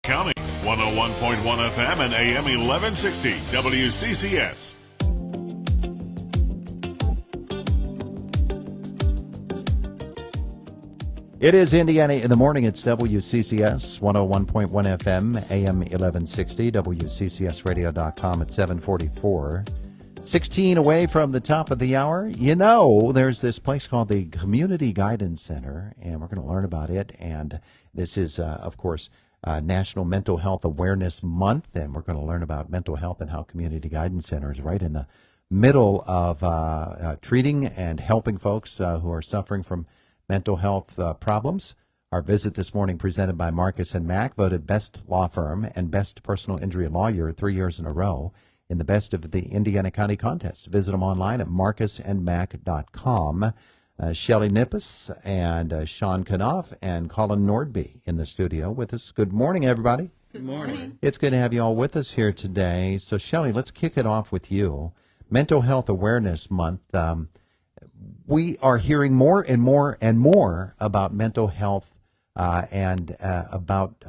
County, 101.1 FM and AM 1160 WCCS. It is Indiana in the morning. It's WCCS 101.1 FM, AM 1160, WCCSradio.com at 744. 16 away from the top of the hour. You know, there's this place called the Community Guidance Center, and we're going to learn about it. And this is, of course, National Mental Health Awareness Month, and we're going to learn about mental health and how Community Guidance Center is right in the middle of treating and helping folks who are suffering from mental health problems. Our visit this morning presented by Marcus & Mack, voted best law firm and best personal injury lawyer 3 years in a row in the Best of the Indiana County contest. Visit them online at marcusandmack.com. Shelley Nippes and Sean Knopf and Colin Nordby in the studio with us. Good morning, everybody. Good morning. It's good to have you all with us here today. So, Shelley, let's kick it off with you. Mental Health Awareness Month. We are hearing more and more and more about mental health and about,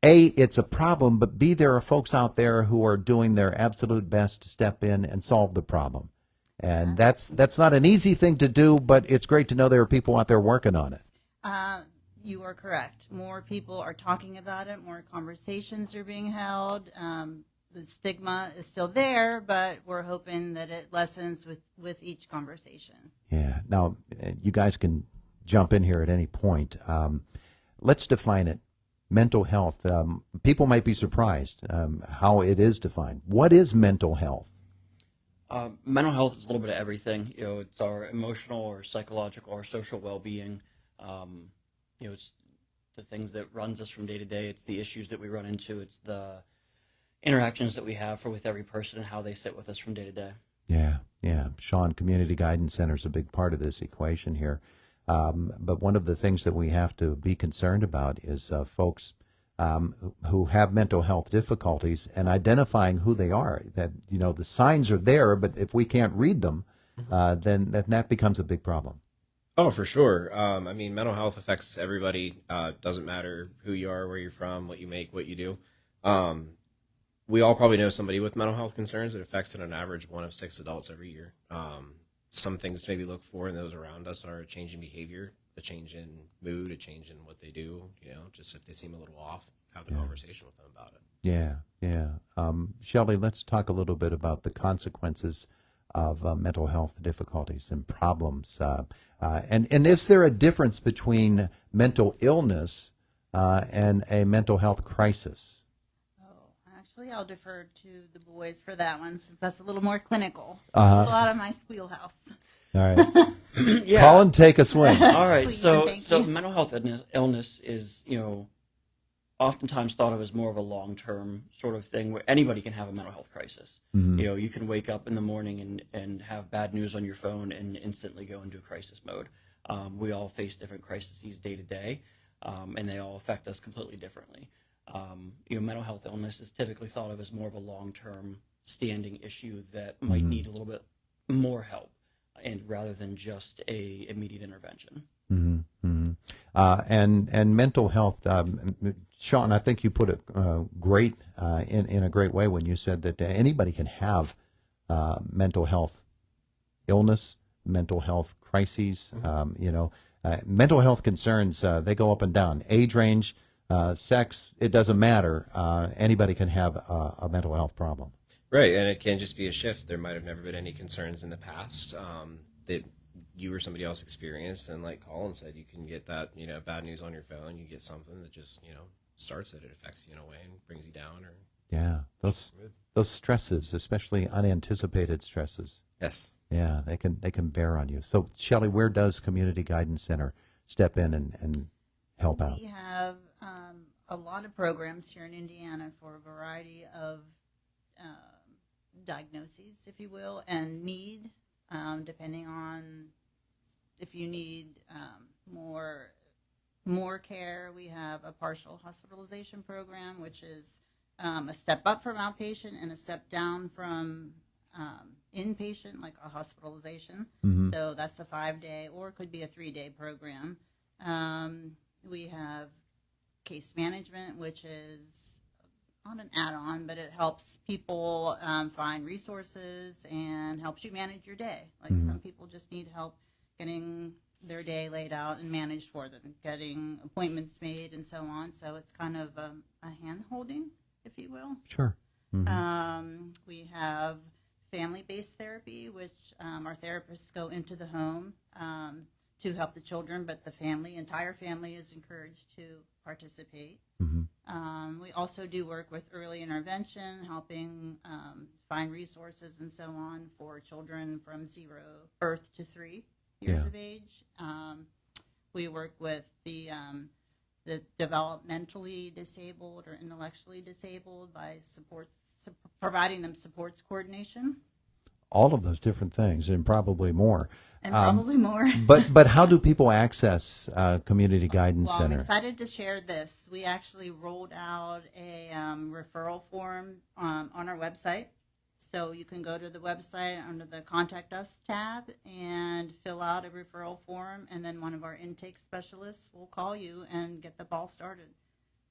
A, it's a problem, but B, there are folks out there who are doing their absolute best to step in and solve the problem. And that's not an easy thing to do, but it's great to know there are people out there working on it. You are correct. More people are talking about it. More conversations are being held. The stigma is still there, but we're hoping that it lessens with each conversation. Yeah. Now, you guys can jump in here at any point. Let's define it. Mental health. People might be surprised how it is defined. What is mental health? Mental health is a little bit of everything. You know, it's our emotional or psychological or social well-being. It's the things that runs us from day to day. It's the issues that we run into. It's the interactions that we have with every person and how they sit with us from day to day. Yeah. Sean, Community Guidance Center is a big part of this equation here. But one of the things that we have to be concerned about is folks who have mental health difficulties and identifying who they are. That, the signs are there, but if we can't read them, then that becomes a big problem. Oh, for sure. Mental health affects everybody. Doesn't matter who you are, where you're from, what you make, what you do. We all probably know somebody with mental health concerns. It affects on an average 1 of 6 adults every year. Some things to maybe look for in those around us are a change in behavior, a change in mood, a change in what they do, just if they seem a little off, have the conversation with them about it. Yeah. Shelley, let's talk a little bit about the consequences of mental health difficulties and problems. And is there a difference between mental illness and a mental health crisis? Actually, I'll defer to the boys for that one since that's a little more clinical. Uh-huh. A lot of my wheelhouse. All right. Yeah. Colin, take a swing. All right. Please, So thank you. mental health illness is, oftentimes thought of as more of a long-term sort of thing where anybody can have a mental health crisis. Mm-hmm. You can wake up in the morning and have bad news on your phone and instantly go into a crisis mode. We all face different crises day to day, and they all affect us completely differently. Mental health illness is typically thought of as more of a long-term standing issue that might need a little bit more help, and rather than just a immediate intervention. Mm-hmm. And mental health, Sean, I think you put it great in a great way when you said that anybody can have mental health illness, mental health crises. Mental health concerns, they go up and down. Age range, sex, it doesn't matter. Anybody can have a mental health problem. Right, and it can just be a shift. There might have never been any concerns in the past that you or somebody else experienced, and like Colin said, you can get that, bad news on your phone. You get something that just, starts it. It affects you in a way and brings you down. Yeah, those stresses, especially unanticipated stresses. Yes. Yeah, they can bear on you. So, Shelley, where does Community Guidance Center step in and help out? We have a lot of programs here in Indiana for a variety of diagnoses, if you will, and need, depending on if you need more care. We have a partial hospitalization program, which is a step up from outpatient and a step down from inpatient, like a hospitalization. Mm-hmm. So that's a 5-day or it could be a 3-day program. We have case management, which is not an add-on, but it helps people find resources and helps you manage your day. Like some people just need help getting their day laid out and managed for them, getting appointments made and so on. So it's kind of a hand-holding, if you will. Sure. We have family-based therapy, which our therapists go into the home to help the children, but the entire family is encouraged to participate. We also do work with early intervention, helping find resources and so on for children from birth to 3 years of age. We work with the developmentally disabled or intellectually disabled by providing them supports coordination. All of those different things, and probably more. And probably more. But how do people access Community Guidance Well, Center? I'm excited to share this. We actually rolled out a referral form on our website. So you can go to the website under the Contact Us tab and fill out a referral form, and then one of our intake specialists will call you and get the ball started.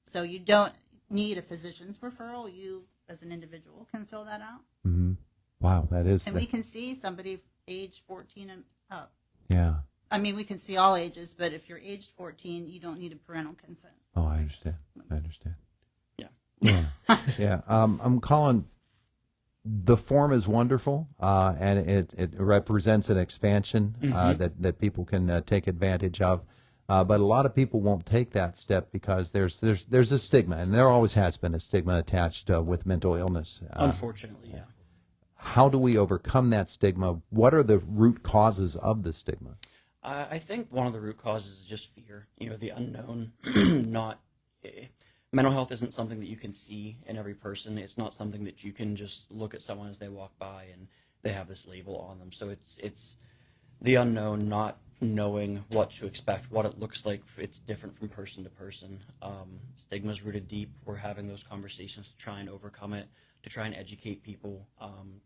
So you don't need a physician's referral. You, as an individual, can fill that out. Wow, that is. And we can see somebody age 14 and up. Yeah. I mean, we can see all ages, but if you're aged 14, you don't need a parental consent. Oh, I understand. Yeah. Yeah. Yeah. I'm calling. The form is wonderful, and it represents an expansion that people can take advantage of. But a lot of people won't take that step because there's a stigma, and there always has been a stigma attached with mental illness. Unfortunately, yeah. How do we overcome that stigma? What are the root causes of the stigma? I think one of the root causes is just fear. The unknown. Mental health isn't something that you can see in every person. It's not something that you can just look at someone as they walk by and they have this label on them. So it's the unknown, not knowing what to expect, what it looks like. It's different from person to person. Stigma's rooted deep. We're having those conversations to try and overcome it, to try and educate people,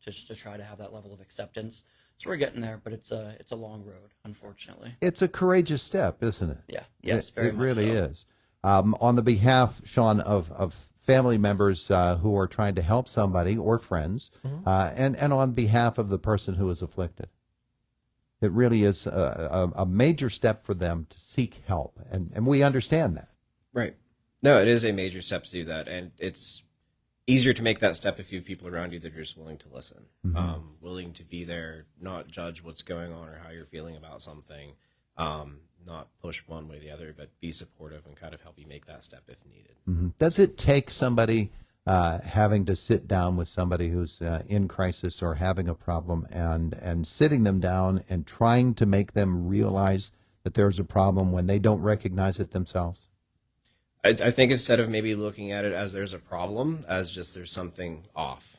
just to try to have that level of acceptance. So we're getting there, but it's a long road, unfortunately. It's a courageous step, isn't it? Yeah. Yes, very it much really so. is. On the behalf, Sean, of family members who are trying to help somebody or friends, and on behalf of the person who is afflicted, it really is a major step for them to seek help, and we understand that. Right. No, it is a major step to do that, and it's easier to make that step if you have people around you that are just willing to listen, willing to be there, not judge what's going on or how you're feeling about something, not push one way or the other, but be supportive and kind of help you make that step if needed. Does it take somebody having to sit down with somebody who's in crisis or having a problem and sitting them down and trying to make them realize that there's a problem when they don't recognize it themselves? I think instead of maybe looking at it as there's a problem, as just there's something off,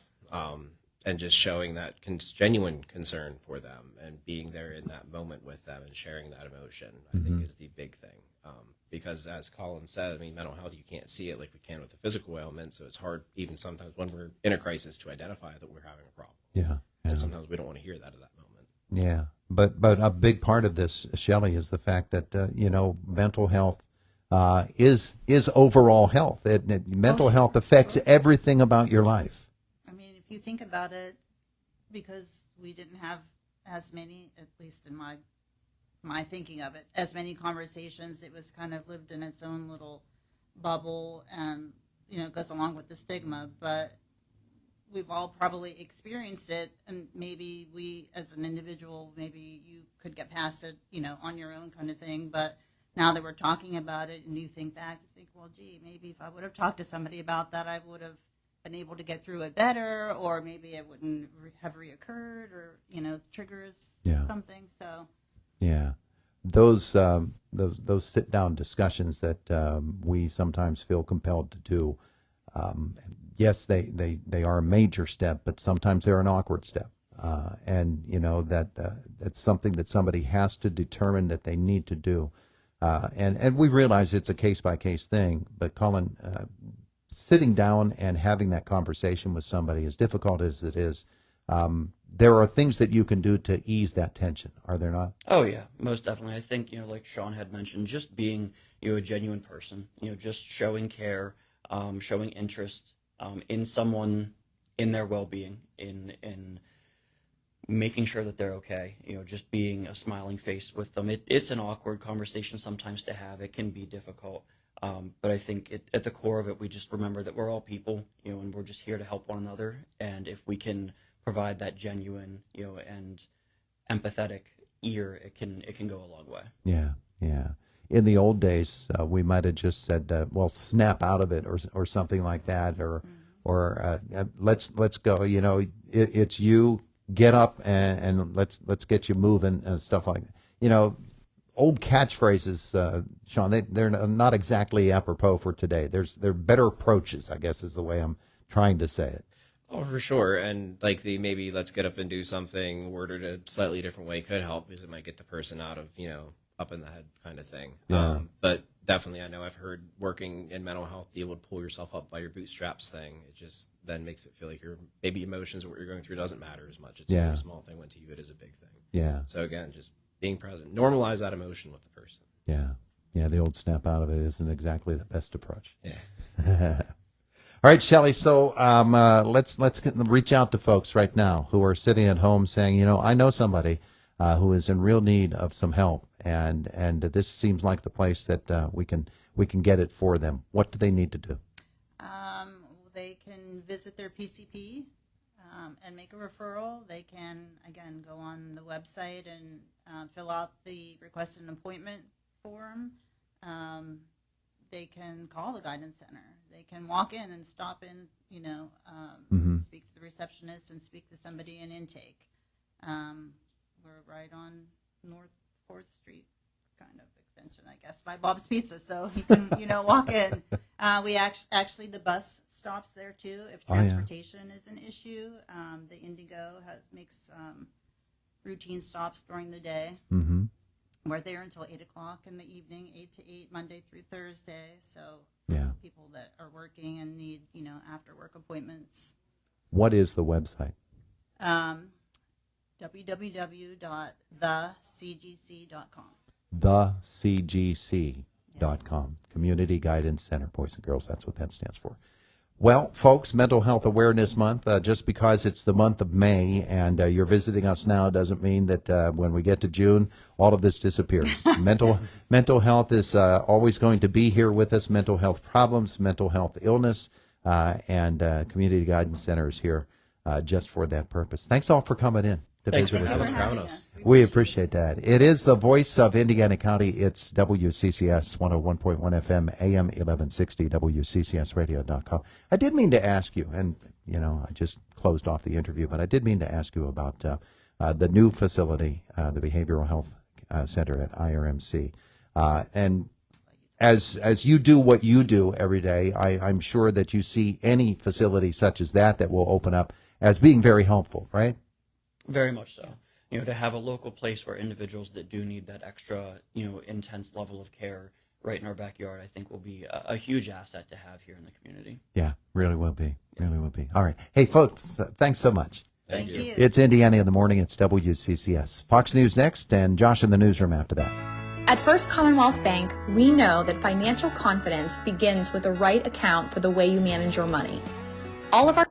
and just showing that genuine concern for them and being there in that moment with them and sharing that emotion, I think is the big thing. Because as Colin said, I mean, mental health, you can't see it like we can with the physical ailment, so it's hard even sometimes when we're in a crisis to identify that we're having a problem. Yeah. And sometimes we don't want to hear that at that moment. Yeah. But a big part of this, Shelley, is the fact that, mental health is overall health. Mental health affects everything about your life. I mean, if you think about it, because we didn't have as many, at least in my thinking of it, as many conversations, it was kind of lived in its own little bubble, and it goes along with the stigma, but we've all probably experienced it, and maybe we as an individual, maybe you could get past it, on your own kind of thing, but now that we're talking about it and you think back, you think, well, gee, maybe if I would have talked to somebody about that, I would have been able to get through it better, or maybe it wouldn't have reoccurred, or, triggers something. So, yeah, those sit-down discussions that we sometimes feel compelled to do, yes, they are a major step, but sometimes they're an awkward step. And, that's something that somebody has to determine that they need to do. And we realize it's a case-by-case thing, but Colin, sitting down and having that conversation with somebody, as difficult as it is, there are things that you can do to ease that tension, are there not? Oh, yeah, most definitely. I think, like Sean had mentioned, just being, a genuine person, just showing care, showing interest in someone, in their well-being, in making sure that they're okay, just being a smiling face with them. It's an awkward conversation sometimes to have. It can be difficult. But I think at the core of it, we just remember that we're all people, and we're just here to help one another. And if we can provide that genuine, and empathetic ear, it can go a long way. Yeah, yeah. In the old days, we might have just said, "Well, snap out of it," or something like that, or let's go. It's you. Get up and let's get you moving and stuff like that. Old catchphrases, Sean, they're not exactly apropos for today. They're better approaches, I guess, is the way I'm trying to say it. Oh, for sure. And like the maybe let's get up and do something worded a slightly different way could help, because it might get the person out of, up in the head kind of thing. Yeah. But definitely, I know I've heard working in mental health, the able to pull yourself up by your bootstraps thing. It just then makes it feel like your maybe emotions or what you're going through doesn't matter as much. It's a very small thing, when to you it is a big thing. Yeah. So again, just being present, normalize that emotion with the person. Yeah. Yeah, the old snap out of it isn't exactly the best approach. Yeah. All right, Shelley, so let's reach out to folks right now who are sitting at home saying, I know somebody who is in real need of some help, and this seems like the place that we can get it for them. What do they need to do? They can visit their PCP and make a referral. They can, again, go on the website and fill out the request an appointment form. They can call the guidance center. They can walk in and stop in, speak to the receptionist and speak to somebody in intake. We're right on North 4th Street, kind of extension, I guess, by Bob's Pizza. So you can, walk in. We actually, the bus stops there too if transportation is an issue. The Indigo makes routine stops during the day. Mm-hmm. We're there until 8 o'clock in the evening, 8 to 8, Monday through Thursday. So people that are working and need, after work appointments. What is the website? www.thecgc.com. thecgc.com. Community Guidance Center, boys and girls. That's what that stands for. Well, folks, Mental Health Awareness Month, just because it's the month of May and you're visiting us now doesn't mean that when we get to June, all of this disappears. Mental health is always going to be here with us. Mental health problems, mental health illness, and Community Guidance Center is here just for that purpose. Thanks all for coming in to Thanks visit for with having us. us. We appreciate that. It is the voice of Indiana County. It's WCCS 101.1 FM, AM 1160, WCCSradio.com. I did mean to ask you, and, I just closed off the interview, but I did mean to ask you about the new facility, the Behavioral Health Center at IRMC. And as you do what you do every day, I'm sure that you see any facility such as that will open up as being very helpful, right? Very much so. To have a local place where individuals that do need that extra, intense level of care right in our backyard, I think will be a huge asset to have here in the community. Yeah, really will be. Really will be. All right. Hey, folks, thanks so much. Thank you. It's Indiana in the Morning. It's WCCS. Fox News next, and Josh in the newsroom after that. At First Commonwealth Bank, we know that financial confidence begins with the right account for the way you manage your money. All of our